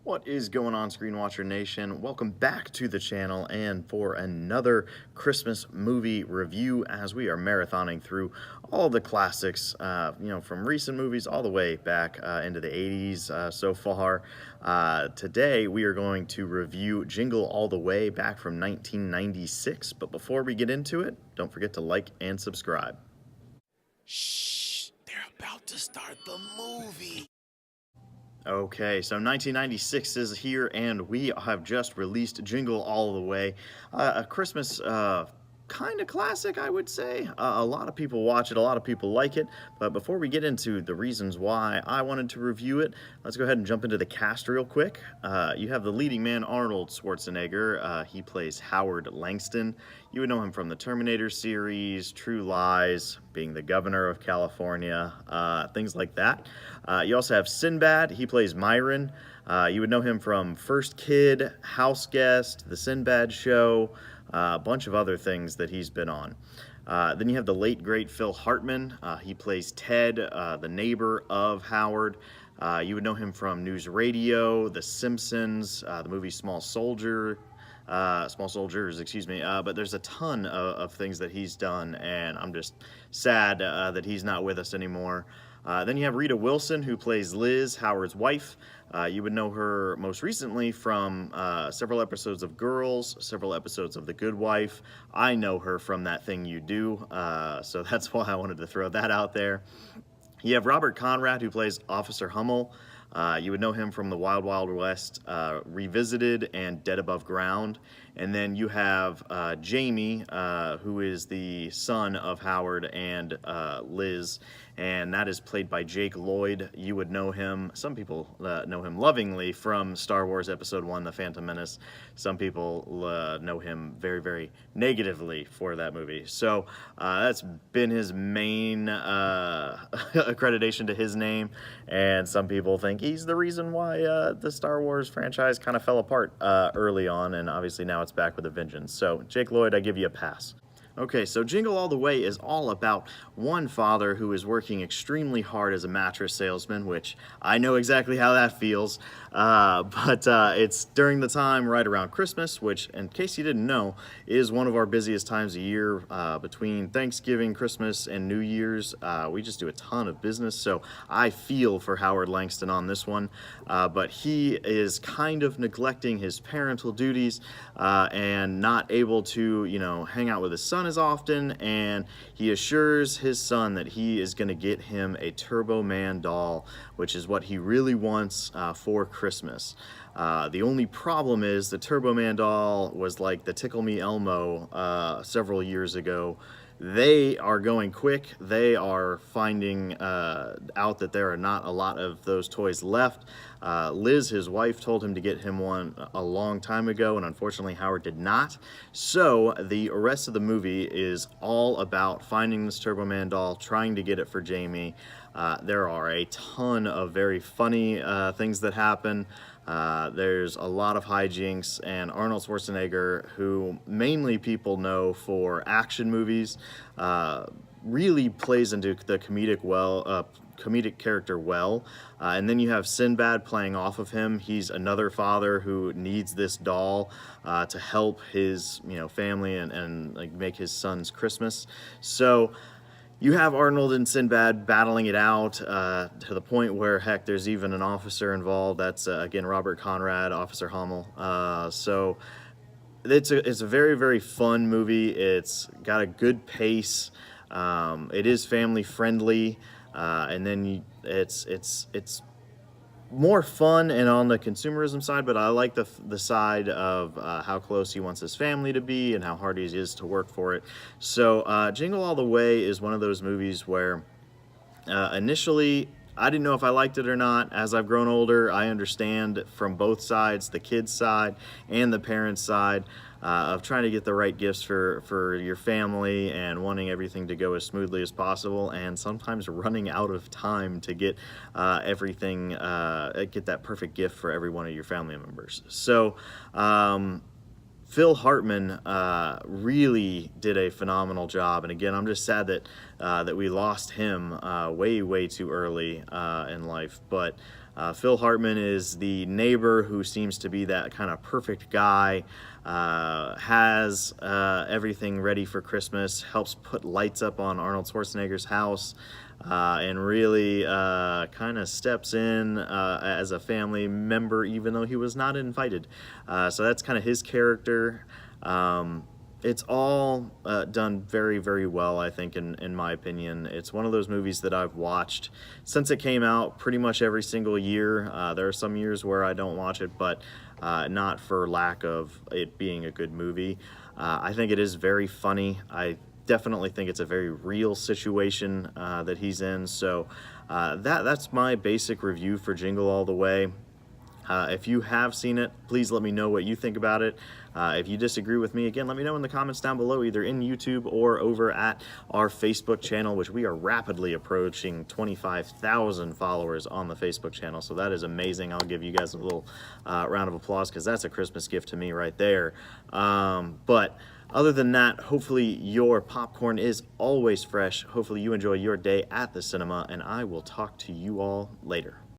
What is going on, Screen Watcher Nation? Welcome back to the channel and for another Christmas movie review as we are marathoning through all the classics, from recent movies all the way back into the 80s so far. Today we are going to review Jingle All the Way back from 1996, but before we get into it, don't forget to like and subscribe. Shh, they're about to start the movie. Okay, so 1996 is here, and we have just released Jingle All the Way, a Christmas kind of classic, I would say. A lot of people watch it, a lot of people like it, but before we get into the reasons why I wanted to review it, let's go ahead and jump into the cast real quick. You have the leading man, Arnold Schwarzenegger. He plays Howard Langston. You would know him from the Terminator series, True Lies, being the governor of California, things like that. You also have Sinbad. He plays Myron. You would know him from First Kid, House Guest, The Sinbad Show, a bunch of other things that he's been on. Then you have the late, great Phil Hartman. He plays Ted, the neighbor of Howard. You would know him from News Radio, The Simpsons, the movie Small Soldiers, excuse me. But there's a ton of things that he's done, and I'm just sad that he's not with us anymore. Then you have Rita Wilson, who plays Liz, Howard's wife. You would know her most recently from several episodes of Girls, several episodes of The Good Wife. I know her from That Thing You Do, so that's why I wanted to throw that out there. You have Robert Conrad, who plays Officer Hummel. You would know him from The Wild Wild West, Revisited, and Dead Above Ground. And then you have Jamie, who is the son of Howard and Liz, and that is played by Jake Lloyd. You would know him, some people know him lovingly from Star Wars Episode 1, The Phantom Menace. Some people know him very, very negatively for that movie. So that's been his main accreditation to his name, and some people think he's the reason why the Star Wars franchise kind of fell apart early on, and obviously now it's back with a vengeance. So Jake Lloyd, I give you a pass. Okay, so Jingle All the Way is all about one father who is working extremely hard as a mattress salesman, which I know exactly how that feels, but it's during the time right around Christmas, which, in case you didn't know, is one of our busiest times of year. Between Thanksgiving, Christmas, and New Year's, we just do a ton of business, so I feel for Howard Langston on this one, but he is kind of neglecting his parental duties and not able to, hang out with his son as often, and he assures his son that he is going to get him a Turbo Man doll, which is what he really wants for Christmas. The only problem is the Turbo Man doll was like the Tickle Me Elmo several years ago. They are going quick. They are finding out that there are not a lot of those toys left. Liz, his wife, told him to get him one a long time ago, and unfortunately Howard did not. So the rest of the movie is all about finding this Turbo Man doll, trying to get it for Jamie. There are a ton of very funny things that happen. There's a lot of hijinks, and Arnold Schwarzenegger, who mainly people know for action movies, really plays into the comedic character well. And then you have Sinbad playing off of him. He's another father who needs this doll to help his family and like make his son's Christmas. So you have Arnold and Sinbad battling it out to the point where, heck, there's even an officer involved. That's, again, Robert Conrad, Officer Hummel. So it's a very, very fun movie. It's got a good pace. It is family friendly. And then it's more fun and on the consumerism side, but I like the side of how close he wants his family to be and how hard he is to work for it. So Jingle All the Way is one of those movies where initially I didn't know if I liked it or not. As I've grown older, I understand from both sides, the kid's side and the parents' side, of trying to get the right gifts for your family and wanting everything to go as smoothly as possible, and sometimes running out of time to get everything, get that perfect gift for every one of your family members. So Phil Hartman really did a phenomenal job, and again, I'm just sad that we lost him way too early in life. But Phil Hartman is the neighbor who seems to be that kind of perfect guy, has everything ready for Christmas, helps put lights up on Arnold Schwarzenegger's house, and really kind of steps in as a family member, even though he was not invited. So that's kind of his character. It's all done very, very well, I think, in my opinion. It's one of those movies that I've watched since it came out pretty much every single year. There are some years where I don't watch it, but not for lack of it being a good movie. I think it is very funny. I definitely think it's a very real situation that he's in. So that's my basic review for Jingle All the Way. If you have seen it, please let me know what you think about it. If you disagree with me, again, let me know in the comments down below, either in YouTube or over at our Facebook channel, which we are rapidly approaching 25,000 followers on the Facebook channel. So that is amazing. I'll give you guys a little round of applause, because that's a Christmas gift to me right there. But other than that, hopefully your popcorn is always fresh. Hopefully you enjoy your day at the cinema, and I will talk to you all later.